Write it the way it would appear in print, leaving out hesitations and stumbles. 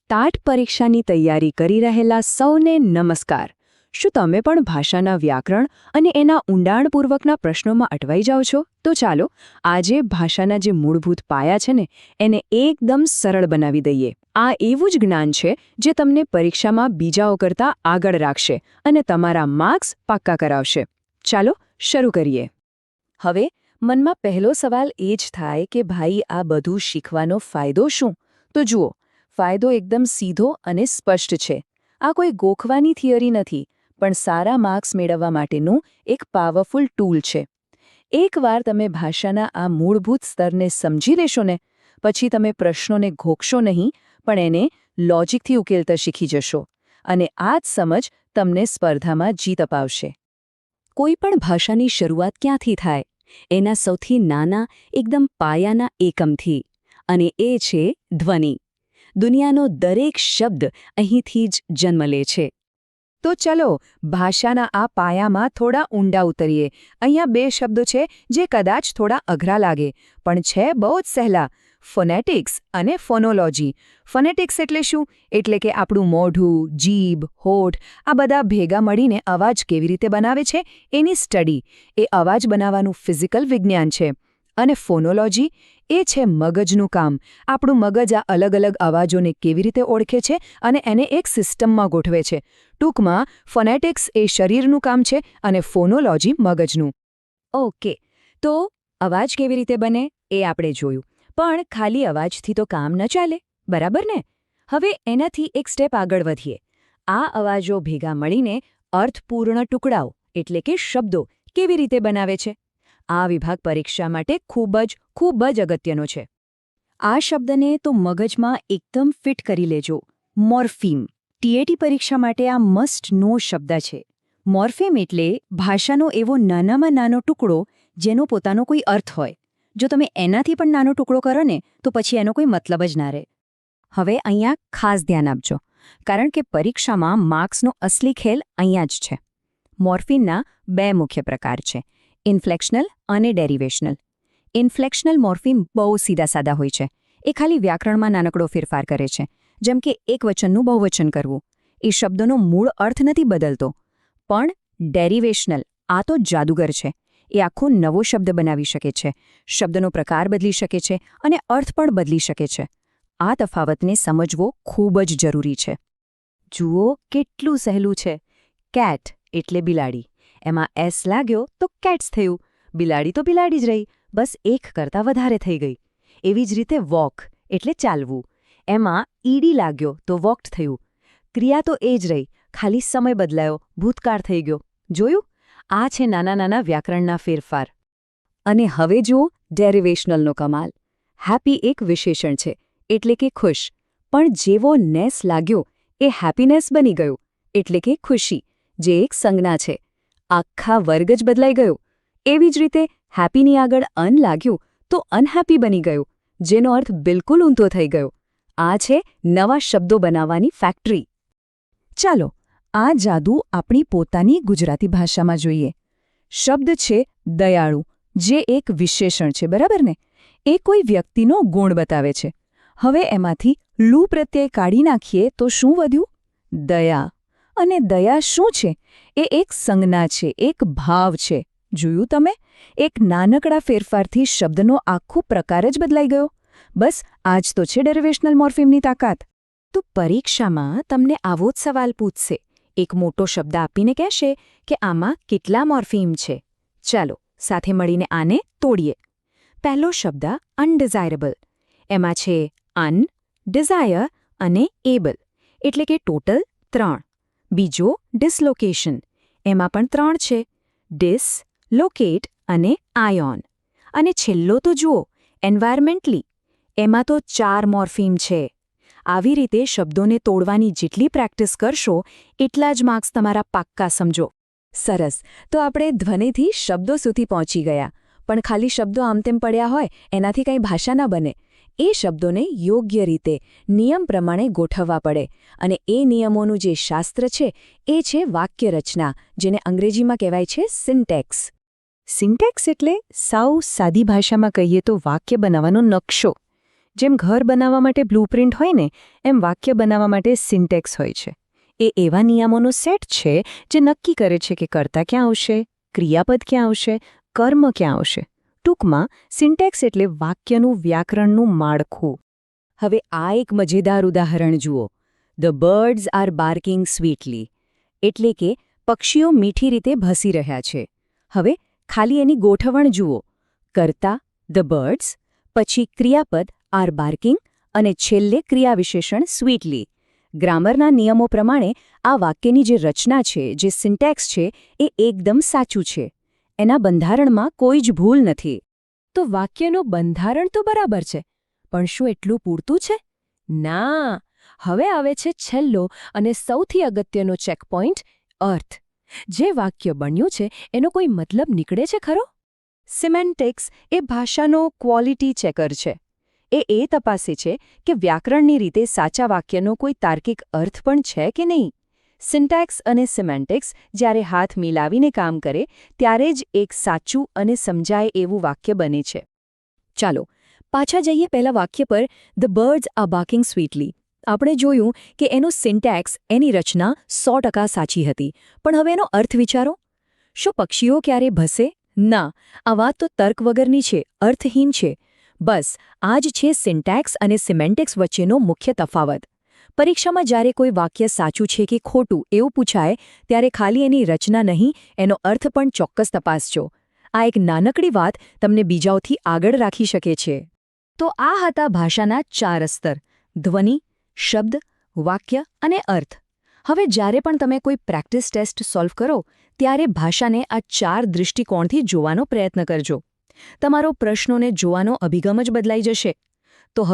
TAT પરીક્ષાની તૈયારી કરી રહેલા સૌને નમસ્કાર. શું તમે પણ ભાષાના વ્યાકરણ અને એના ઊંડાણપૂર્વકના પ્રશ્નોમાં અટવાઈ જાઓ છો? તો ચાલો આજે ભાષાના જે મૂળભૂત પાયા છે ને એને એકદમ સરળ બનાવી દઈએ. આ એવું જ જ્ઞાન છે જે તમને પરીક્ષામાં બીજાઓ કરતાં આગળ રાખશે અને તમારા માર્ક્સ પાક્કા કરાવશે. ચાલો શરૂ કરીએ. હવે મનમાં પહેલો સવાલ એ જ થાય કે ભાઈ આ બધું શીખવાનો ફાયદો શું? તો જુઓ, ફાયદો એકદમ સીધો અને સ્પષ્ટ છે. આ કોઈ ગોખવાની થિયરી નથી, પણ સારા માર્ક્સ મેળવવા માટેનું એક પાવરફુલ ટૂલ છે. એકવાર તમે ભાષાના આ મૂળભૂત સ્તરને સમજી લેશો ને, પછી તમે પ્રશ્નોને ઘોકશો નહીં, પણ એને લોજિકથી ઉકેલતા શીખી જશો. અને આ જ સમજ તમને સ્પર્ધામાં જીત અપાવશે. કોઈ પણ ભાષાની શરૂઆત ક્યાંથી થાય? એના સૌથી નાના, એકદમ પાયાના એકમથી. અને એ છે ધ્વનિ. દુનિયાનો દરેક શબ્દ અહીંથી જ જન્મ લે છે. તો ચલો ભાષાના આ પાયામાં થોડા ઊંડા ઉતરીએ. અહીંયા બે શબ્દો છે જે કદાચ થોડા અઘરા લાગે, પણ છે બહુ જ સહેલા: ફોનેટિક્સ અને ફોનોલોજી. ફોનેટિક્સ એટલે શું? એટલે કે આપણું મોઢું, જીભ, હોઠ આ બધા ભેગા મળીને અવાજ કેવી રીતે બનાવે છે એની સ્ટડી. એ અવાજ બનાવવાનું ફિઝિકલ વિજ્ઞાન છે. અને ફોનોલોજી એ છે મગજનું કામ. આપણું મગજ આ અલગ અલગ અવાજોને કેવી રીતે ઓળખે છે અને એને એક સિસ્ટમમાં ગોઠવે છે. ટૂંકમાં ફોનેટિક્સ એ શરીરનું કામ છે અને ફોનોલોજી મગજનું. ઓકે, તો અવાજ કેવી રીતે બને એ આપણે જોયું, પણ ખાલી અવાજથી તો કામ ન ચાલે, બરાબર ને? હવે એનાથી એક સ્ટેપ આગળ વધીએ. આ અવાજો ભેગા મળીને અર્થપૂર્ણ ટુકડાઓ એટલે કે શબ્દો કેવી રીતે બનાવે છે? આ વિભાગ પરીક્ષા માટે ખૂબ જ અગત્યનો છે. આ શબ્દને તો મગજમાં એકદમ ફિટ કરી લેજો. મોર્ફીમ. ટીએટી પરીક્ષા માટે આ મસ્ટ નો શબ્દ છે. મોર્ફીમ એટલે ભાષાનો એવો નાનામાં નાનો ટુકડો જેનો પોતાનો કોઈ અર્થ હોય. જો તમે એનાથી પણ નાનો ટુકડો કરો ને તો પછી એનો કોઈ મતલબ જ ના રહે. હવે અહીંયા ખાસ ધ્યાન આપજો, કારણ કે પરીક્ષામાં માર્ક્સનો અસલી ખેલ અહીંયા જ છે. મોર્ફીમના બે મુખ્ય પ્રકાર છે: ઇન્ફ્લેક્શનલ અને ડેરિવેશનલ. ઇન્ફ્લેક્શનલ મોર્ફીમ બહુ સીધા સાદા હોય છે. એ ખાલી વ્યાકરણમાં નાનકડો ફેરફાર કરે છે, જેમ કે એકવચનનું બહુવચન કરવું. એ શબ્દનો મૂળ અર્થ નથી બદલતો. પણ ડેરિવેશનલ આ તો જાદુગર છે. એ આખો નવો શબ્દ બનાવી શકે છે, શબ્દનો પ્રકાર બદલી શકે છે અને અર્થ પણ બદલી શકે છે. આ તફાવતને સમજવો ખૂબ જ જરૂરી છે. જુઓ કેટલું સહેલું છે. કેટ એટલે બિલાડી. એમાં એસ લાગ્યો તો કેટ્સ થયું. બિલાડી તો બિલાડી જ રહી, બસ એક કરતાં વધારે થઈ ગઈ. એવી જ રીતે વોક એટલે ચાલવું. એમાં ઈડી લાગ્યો તો વોક્ડ થયું. ક્રિયા તો એ જ રહી, ખાલી સમય બદલાયો, ભૂતકાળ થઈ ગયો. જોયું? આ છે નાના નાના વ્યાકરણના ફેરફાર. અને હવે જુઓ ડેરિવેશનલનો કમાલ. હેપી એક વિશેષણ છે, એટલે કે ખુશ. પણ જેવો નેસ લાગ્યો એ હેપીનેસ બની ગયો, એટલે કે ખુશી, જે એક સંજ્ઞા છે. આખા વર્ગ જ બદલાઈ ગયો. એવી જ રીતે હેપીની આગળ અન લાગ્યું તો અનહેપી બની ગયું, જેનો અર્થ બિલકુલ ઊંધો થઈ ગયો. આ છે નવા શબ્દો બનાવવાની ફેક્ટરી. ચાલો આ જાદુ આપણી પોતાની ગુજરાતી ભાષામાં જોઈએ. શબ્દ છે દયાળુ, જે એક વિશેષણ છે, બરાબર ને? એ કોઈ વ્યક્તિનો ગુણ બતાવે છે. હવે એમાંથી લુ પ્રત્યય કાઢી નાખીએ તો શું વધ્યું? દયા. અને દયા શું છે? એ એક સંજ્ઞા છે, એક ભાવ છે. જોયું તમે? એક નાનકડા ફેરફારથી શબ્દનો આખો પ્રકાર જ બદલાઈ ગયો. બસ આ જ તો છે ડેરિવેશનલ મોર્ફીમની તાકાત. તો પરીક્ષામાં તમને આવો જ સવાલ પૂછશે. એક મોટો શબ્દ આપીને કહેશે કે આમાં કેટલા મોર્ફીમ છે. ચાલો સાથે મળીને આને તોડીએ. પહેલો શબ્દ અનડિઝાયરેબલ. એમાં છે અન, ડિઝાયર અને એબલ, એટલે કે ટોટલ 3. બીજો ડિસલોકેશન. એમાં પણ 3 છે: ડિસ, લોકેટ અને આયોન. અને છેલ્લો તો જુઓ એન્વાયરમેન્ટલી. એમાં તો 4 મોર્ફીમ છે. આવી રીતે શબ્દોને તોડવાની જેટલી પ્રેક્ટિસ કરશો એટલા જ માર્ક્સ તમારા પાક્કા, સમજો. સરસ, તો આપણે ધ્વનિથી શબ્દો સુધી પહોંચી ગયા. પણ ખાલી શબ્દો આમ તેમ પડ્યા હોય એનાથી કંઈ ભાષા ન બને. એ શબ્દોને યોગ્ય રીતે, નિયમ પ્રમાણે ગોઠવવા પડે. અને એ નિયમોનું જે શાસ્ત્ર છે એ છે વાક્ય રચના, જેને અંગ્રેજીમાં કહેવાય છે સિન્ટેક્સ. સિન્ટેક્સ એટલે સાવ સાદી ભાષામાં કહીએ તો વાક્ય બનાવવાનો નકશો. જેમ ઘર બનાવવા માટે બ્લુપ્રિન્ટ હોય ને, એમ વાક્ય બનાવવા માટે સિન્ટેક્સ હોય છે. એ એવા નિયમોનો સેટ છે જે નક્કી કરે છે કે કર્તા ક્યાં આવશે, ક્રિયાપદ ક્યાં આવશે, કર્મ ક્યાં આવશે. ટૂંકમાં સિન્ટેક્સ એટલે વાક્યનું વ્યાકરણનું માળખું. હવે આ એક મજેદાર ઉદાહરણ જુઓ. ધ બર્ડ્સ આર બાર્કિંગ સ્વીટલી, એટલે કે પક્ષીઓ મીઠી રીતે ભસી રહ્યા છે. હવે ખાલી એની ગોઠવણ જુઓ. કર્તા ધ બર્ડ્સ, પછી ક્રિયાપદ આર બાર્કિંગ અને છેલ્લે ક્રિયાવિશેષણ સ્વીટલી. ગ્રામરના નિયમો પ્રમાણે આ વાક્યની જે રચના છે, જે સિન્ટેક્સ છે, એ એકદમ સાચું છે. એના બંધારણમાં કોઈ જ ભૂલ નથી. તો વાક્યનું બંધારણ તો બરાબર છે, પણ શું એટલું પૂરતું છે? ના. હવે આવે છે છેલ્લો અને સૌથી અગત્યનો ચેકપોઇન્ટ, અર્થ. જે વાક્ય બન્યું છે એનો કોઈ મતલબ નીકળે છે ખરો? સિમેન્ટિક્સ એ ભાષાનો ક્વોલિટી ચેકર છે. એ તપાસે છે કે વ્યાકરણની રીતે સાચા વાક્યનો કોઈ તાર્કિક અર્થ પણ છે કે નહીં. સિન્ટેક્સ અને સિમેન્ટિક્સ જ્યારે હાથ મિલાવીને કામ કરે ત્યારે જ એક સાચું અને સમજાય એવું વાક્ય બને છે. ચાલો પાછા જઈએ પહેલા વાક્ય પર, ધ બર્ડ્સ આર બાર્કિંગ સ્વીટલી. આપણે જોયું કે એનું સિન્ટેક્સ, એની રચના 100% સાચી હતી, પણ હવે એનો અર્થ વિચારો. શું પક્ષીઓ ક્યારે ભસે? ના, આ વાત તો તર્ક વગરની છે, અર્થહીન છે. બસ આ જ છે સિન્ટેક્સ અને સિમેન્ટિક્સ વચ્ચેનો મુખ્ય તફાવત. પરીક્ષામાં જ્યારે કોઈ વાક્ય સાચું છે કે ખોટું એવું પૂછાય ત્યારે ખાલી એની રચના નહીં, એનો અર્થ પણ ચોક્કસ તપાસજો. આ એક નાનકડી વાત તમને બીજાઓથી આગળ રાખી શકે છે. તો આ હતા ભાષાના 4 સ્તર: ધ્વનિ, શબ્દ, વાક્ય અને અર્થ. હવે જ્યારે પણ તમે કોઈ પ્રેક્ટિસ ટેસ્ટ સોલ્વ કરો ત્યારે ભાષાને આ 4 દૃષ્ટિકોણથી જોવાનો પ્રયત્ન કરજો. તમારો પ્રશ્નોને જોવાનો અભિગમ જ બદલાઈ જશે. તો હવે